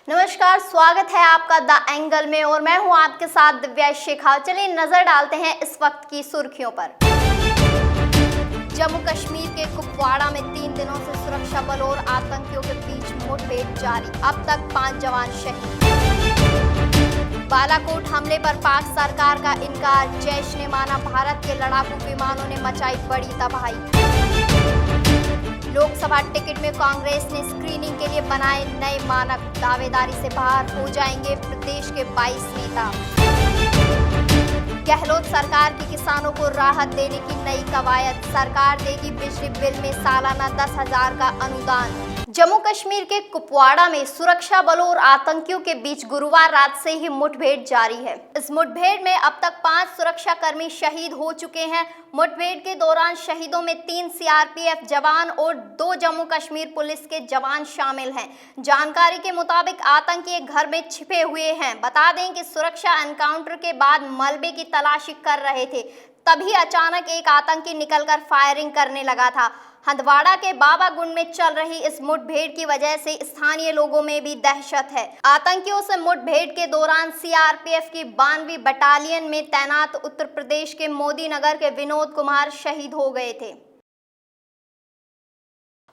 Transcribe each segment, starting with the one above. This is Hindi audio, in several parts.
नमस्कार, स्वागत है आपका द एंगल में और मैं हूं आपके साथ दिव्या शेखा। चलिए नजर डालते हैं इस वक्त की सुर्खियों पर। जम्मू कश्मीर के कुपवाड़ा में 3 दिनों से सुरक्षा बलों और आतंकियों के बीच मुठभेड़ जारी, अब तक 5 जवान शहीद। बालाकोट हमले पर पाक सरकार का इनकार, जैश ने माना भारत के लड़ाकू विमानों ने मचाई बड़ी तबाही। लोकसभा टिकट में कांग्रेस ने स्क्रीनिंग के लिए बनाए नए मानक, दावेदारी से बाहर हो जाएंगे प्रदेश के 22 नेता। गहलोत सरकार की किसानों को राहत देने की नई कवायद, सरकार देगी बिजली बिल में सालाना 10,000 का अनुदान। जम्मू कश्मीर के कुपवाड़ा में सुरक्षा बलों और आतंकियों के बीच गुरुवार रात से ही मुठभेड़ जारी है। इस मुठभेड़ में अब तक 5 सुरक्षाकर्मी शहीद हो चुके हैं। मुठभेड़ के दौरान शहीदों में 3 सीआरपीएफ जवान और 2 जम्मू कश्मीर पुलिस के जवान शामिल हैं। जानकारी के मुताबिक आतंकी एक घर में छिपे हुए हैं। बता दें कि सुरक्षा एनकाउंटर के बाद मलबे की तलाशी कर रहे थे, तभी अचानक एक आतंकी निकलकर फायरिंग करने लगा था। हंदवाड़ा के बाबागुंड में चल रही इस मुठभेड़ की वजह से स्थानीय लोगों में भी दहशत है। आतंकियों से मुठभेड़ के दौरान सीआरपीएफ की 92वीं बटालियन में तैनात उत्तर प्रदेश के मोदी नगर के विनोद कुमार शहीद हो गए थे।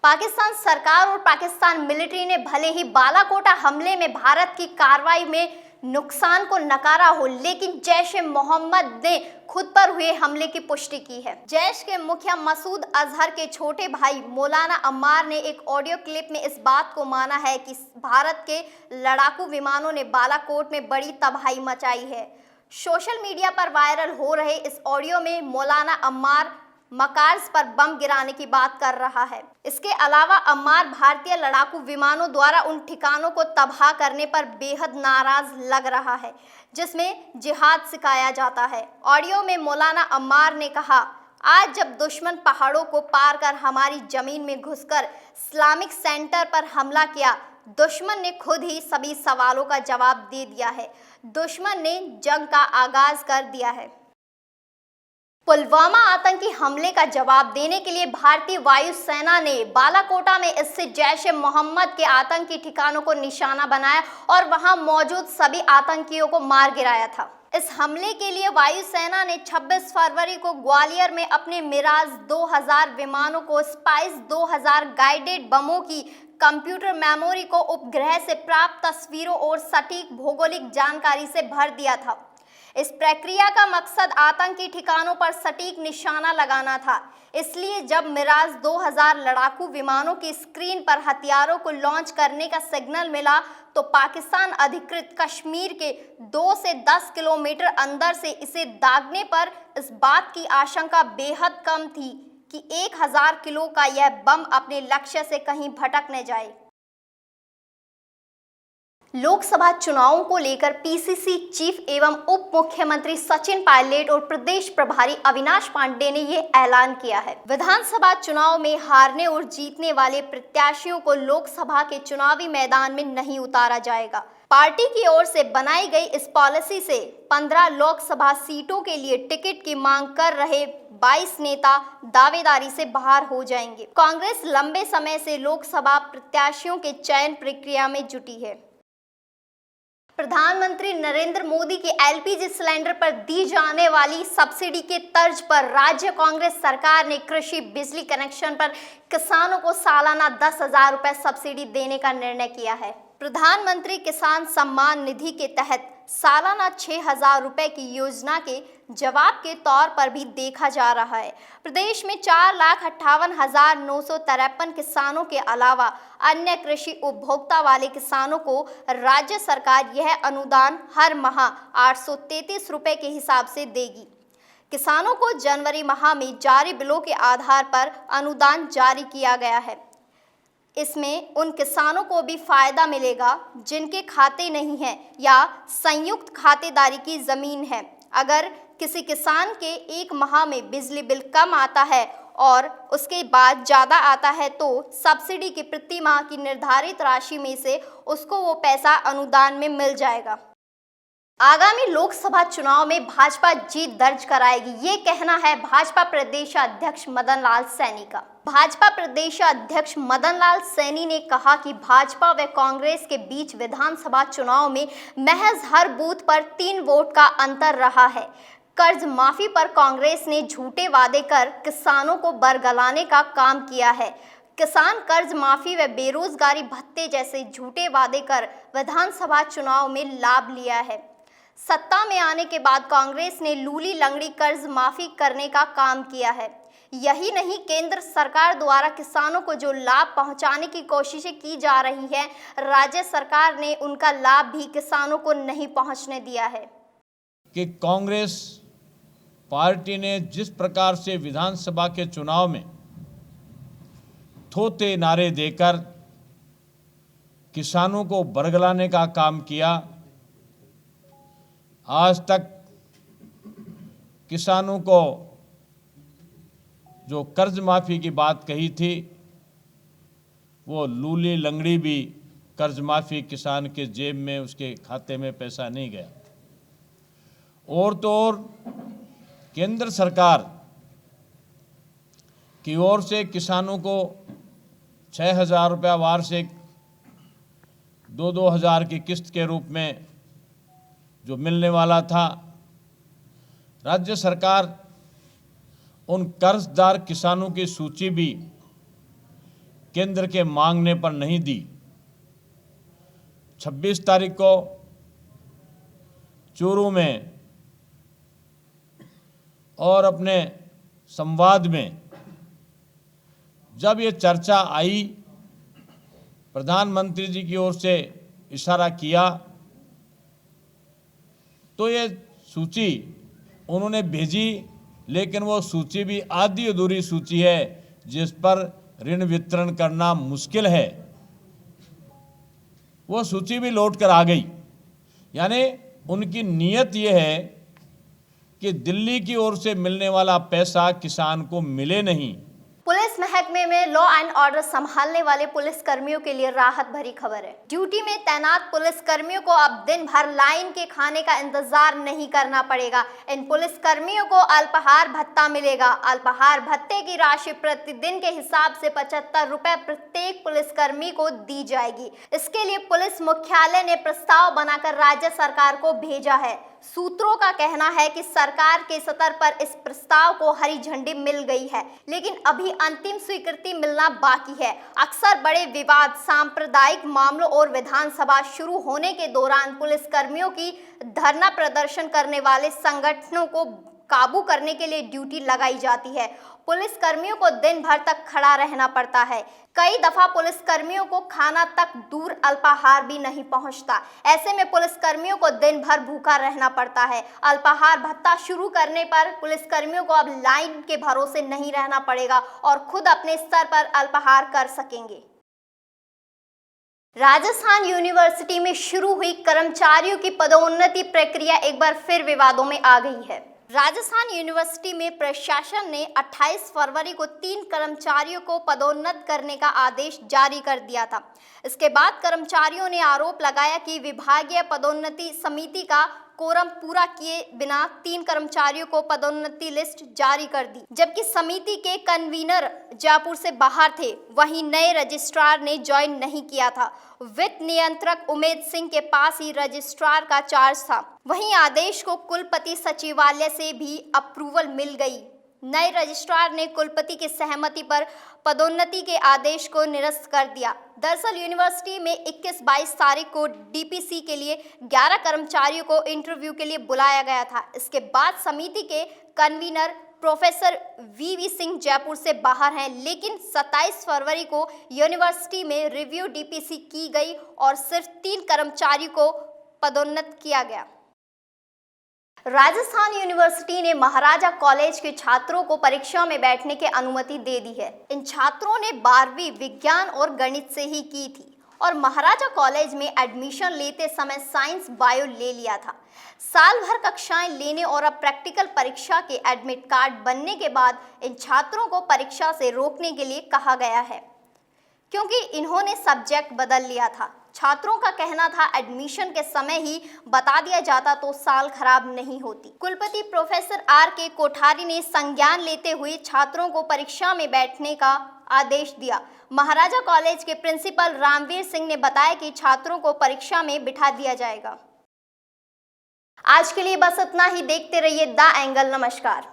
पाकिस्तान सरकार और पाकिस्तान मिलिट्री ने भले ही बालाकोट हमले में भारत की कार्रवाई में नुकसान को नकारा हो, लेकिन जैश ए मोहम्मद ने खुद पर हुए हमले की पुष्टि की है। जैश के मुखिया मसूद अजहर के छोटे भाई मौलाना अम्मार ने एक ऑडियो क्लिप में इस बात को माना है कि भारत के लड़ाकू विमानों ने बालाकोट में बड़ी तबाही मचाई है। सोशल मीडिया पर वायरल हो रहे इस ऑडियो में मौलाना अम्मार मकार्स पर बम गिराने की बात कर रहा है। इसके अलावा अम्मार भारतीय लड़ाकू विमानों द्वारा उन ठिकानों को तबाह करने पर बेहद नाराज लग रहा है जिसमें जिहाद सिखाया जाता है। ऑडियो में मौलाना अम्मार ने कहा, आज जब दुश्मन पहाड़ों को पार कर हमारी जमीन में घुसकर इस्लामिक सेंटर पर हमला किया, दुश्मन ने खुद ही सभी सवालों का जवाब दे दिया है। दुश्मन ने जंग का आगाज कर दिया है। पुलवामा आतंकी हमले का जवाब देने के लिए भारतीय वायुसेना ने बालाकोटा में स्थित जैश ए मोहम्मद के आतंकी ठिकानों को निशाना बनाया और वहां मौजूद सभी आतंकियों को मार गिराया था। इस हमले के लिए वायुसेना ने 26 फरवरी को ग्वालियर में अपने मिराज 2000 विमानों को स्पाइस 2000 गाइडेड बमों की कंप्यूटर मेमोरी को उपग्रह से प्राप्त तस्वीरों और सटीक भौगोलिक जानकारी से भर दिया था। इस प्रक्रिया का मकसद आतंकी ठिकानों पर सटीक निशाना लगाना था। इसलिए जब मिराज 2000 लड़ाकू विमानों की स्क्रीन पर हथियारों को लॉन्च करने का सिग्नल मिला तो पाकिस्तान अधिकृत कश्मीर के 2 से 10 किलोमीटर अंदर से इसे दागने पर इस बात की आशंका बेहद कम थी कि 1000 किलो का यह बम अपने लक्ष्य से कहीं भटक न जाए। लोकसभा चुनावों को लेकर पीसीसी चीफ एवं उप मुख्यमंत्री सचिन पायलट और प्रदेश प्रभारी अविनाश पांडे ने ये ऐलान किया है। विधानसभा चुनाव में हारने और जीतने वाले प्रत्याशियों को लोकसभा के चुनावी मैदान में नहीं उतारा जाएगा। पार्टी की ओर से बनाई गई इस पॉलिसी से 15 लोकसभा सीटों के लिए टिकट की मांग कर रहे 22 नेता दावेदारी से बाहर हो जाएंगे। कांग्रेस लंबे समय से लोकसभा प्रत्याशियों के चयन प्रक्रिया में जुटी है। प्रधानमंत्री नरेंद्र मोदी के एलपीजी सिलेंडर पर दी जाने वाली सब्सिडी के तर्ज पर राज्य कांग्रेस सरकार ने कृषि बिजली कनेक्शन पर किसानों को सालाना 10,000 रुपए सब्सिडी देने का निर्णय किया है। प्रधानमंत्री किसान सम्मान निधि के तहत सालाना 6,000 रुपए की योजना के जवाब के तौर पर भी देखा जा रहा है। प्रदेश में 4,58,953 किसानों के अलावा अन्य कृषि उपभोक्ता वाले किसानों को राज्य सरकार यह अनुदान हर माह 833 रुपए के हिसाब से देगी। किसानों को जनवरी माह में जारी बिलों के आधार पर अनुदान जारी किया गया है। इसमें उन किसानों को भी फायदा मिलेगा जिनके खाते नहीं हैं या संयुक्त खातेदारी की जमीन है। अगर किसी किसान के एक माह में बिजली बिल कम आता है और उसके बाद ज़्यादा आता है तो सब्सिडी की प्रति माह की निर्धारित राशि में से उसको वो पैसा अनुदान में मिल जाएगा। आगामी लोकसभा चुनाव में भाजपा जीत दर्ज कराएगी, ये कहना है भाजपा प्रदेशाध्यक्ष मदन लाल सैनी का। भाजपा प्रदेशाध्यक्ष मदन लाल सैनी ने कहा कि भाजपा व कांग्रेस के बीच विधानसभा चुनाव में महज हर बूथ पर 3 वोट का अंतर रहा है। कर्ज माफी पर कांग्रेस ने झूठे वादे कर किसानों को बरगलाने का काम किया है। किसान कर्ज माफी व बेरोजगारी भत्ते जैसे झूठे वादे कर विधानसभा चुनाव में लाभ लिया है। सत्ता में आने के बाद कांग्रेस ने लूली लंगड़ी कर्ज माफी करने का काम किया है। यही नहीं, केंद्र सरकार द्वारा किसानों को जो लाभ पहुंचाने की कोशिशें की जा रही है, राज्य सरकार ने उनका लाभ भी किसानों को नहीं पहुंचने दिया है। कि कांग्रेस पार्टी ने जिस प्रकार से विधानसभा के चुनाव में थोथे नारे देकर किसानों को बरगलाने का काम किया, आज तक किसानों को जो कर्ज माफी की बात कही थी, वो लूली लंगड़ी भी कर्ज माफी किसान के जेब में, उसके खाते में पैसा नहीं गया। और तो और केंद्र सरकार की ओर से किसानों को 6,000 रुपया वार्षिक 2-2 हज़ार की किस्त के रूप में जो मिलने वाला था, राज्य सरकार उन कर्जदार किसानों की सूची भी केंद्र के मांगने पर नहीं दी। 26 तारीख को चूरू में और अपने संवाद में जब ये चर्चा आई, प्रधानमंत्री जी की ओर से इशारा किया, तो ये सूची उन्होंने भेजी, लेकिन वो सूची भी आधी अधूरी सूची है जिस पर ऋण वितरण करना मुश्किल है। वो सूची भी लौट कर आ गई। यानी उनकी नीयत ये है कि दिल्ली की ओर से मिलने वाला पैसा किसान को मिले नहीं। पुलिस महकमे में लॉ एंड ऑर्डर संभालने वाले पुलिस कर्मियों के लिए राहत भरी खबर है। ड्यूटी में तैनात पुलिस कर्मियों को अब दिन भर लाइन के खाने का इंतजार नहीं करना पड़ेगा। इन पुलिस कर्मियों को अल्पाहार भत्ता मिलेगा। अल्पाहार भत्ते की राशि प्रतिदिन के हिसाब से 75 रुपए प्रत्येक पुलिस कर्मी को दी जाएगी। इसके लिए पुलिस मुख्यालय ने प्रस्ताव बनाकर राज्य सरकार को भेजा है। सूत्रों का कहना है कि सरकार के स्तर पर इस प्रस्ताव को हरी झंडी मिल गई है, लेकिन अभी अंतिम स्वीकृति मिलना बाकी है। अक्सर बड़े विवाद, सांप्रदायिक मामलों और विधानसभा शुरू होने के दौरान पुलिस कर्मियों की धरना प्रदर्शन करने वाले संगठनों को काबू करने के लिए ड्यूटी लगाई जाती है। पुलिस कर्मियों को दिन भर तक खड़ा रहना पड़ता है। कई दफा पुलिस कर्मियों को खाना तक दूर अल्पाहार भी नहीं पहुंचता। ऐसे में पुलिस कर्मियों को दिन भर भूखा रहना पड़ता है। अल्पाहार भत्ता शुरू करने पर पुलिस कर्मियों को अब लाइन के भरोसे नहीं रहना पड़ेगा और खुद अपने स्तर पर अल्पाहार कर सकेंगे। राजस्थान यूनिवर्सिटी में शुरू हुई कर्मचारियों की पदोन्नति प्रक्रिया एक बार फिर विवादों में आ गई है। राजस्थान यूनिवर्सिटी में प्रशासन ने 28 फरवरी को 3 कर्मचारियों को पदोन्नत करने का आदेश जारी कर दिया था। इसके बाद कर्मचारियों ने आरोप लगाया कि विभागीय पदोन्नति समिति का कोरम पूरा किए बिना 3 कर्मचारियों को पदोन्नति लिस्ट जारी कर दी, जबकि समिति के कन्वीनर जयपुर से बाहर थे। वहीं नए रजिस्ट्रार ने ज्वाइन नहीं किया था। वित्त नियंत्रक उमेद सिंह के पास ही रजिस्ट्रार का चार्ज था। वहीं आदेश को कुलपति सचिवालय से भी अप्रूवल मिल गई। नए रजिस्ट्रार ने कुलपति की सहमति पर पदोन्नति के आदेश को निरस्त कर दिया। दरअसल यूनिवर्सिटी में 21-22 तारीख को डीपीसी के लिए 11 कर्मचारियों को इंटरव्यू के लिए बुलाया गया था। इसके बाद समिति के कन्वीनर प्रोफेसर वीवी सिंह जयपुर से बाहर हैं, लेकिन 27 फरवरी को यूनिवर्सिटी में रिव्यू डीपीसी की गई और सिर्फ 3 कर्मचारियों को पदोन्नत किया गया। राजस्थान यूनिवर्सिटी ने महाराजा कॉलेज के छात्रों को परीक्षा में बैठने की अनुमति दे दी है। इन छात्रों ने 12वीं विज्ञान और गणित से ही की थी और महाराजा कॉलेज में एडमिशन लेते समय साइंस बायो ले लिया था। साल भर कक्षाएं लेने और अब प्रैक्टिकल परीक्षा के एडमिट कार्ड बनने के बाद इन छात्रों को परीक्षा से रोकने के लिए कहा गया है, क्योंकि इन्होंने सब्जेक्ट बदल लिया था। छात्रों का कहना था एडमिशन के समय ही बता दिया जाता तो साल खराब नहीं होती। कुलपति प्रोफेसर R.K. कोठारी ने संज्ञान लेते हुए छात्रों को परीक्षा में बैठने का आदेश दिया। महाराजा कॉलेज के प्रिंसिपल रामवीर सिंह ने बताया कि छात्रों को परीक्षा में बिठा दिया जाएगा। आज के लिए बस इतना ही। देखते रहिए द एंगल। नमस्कार।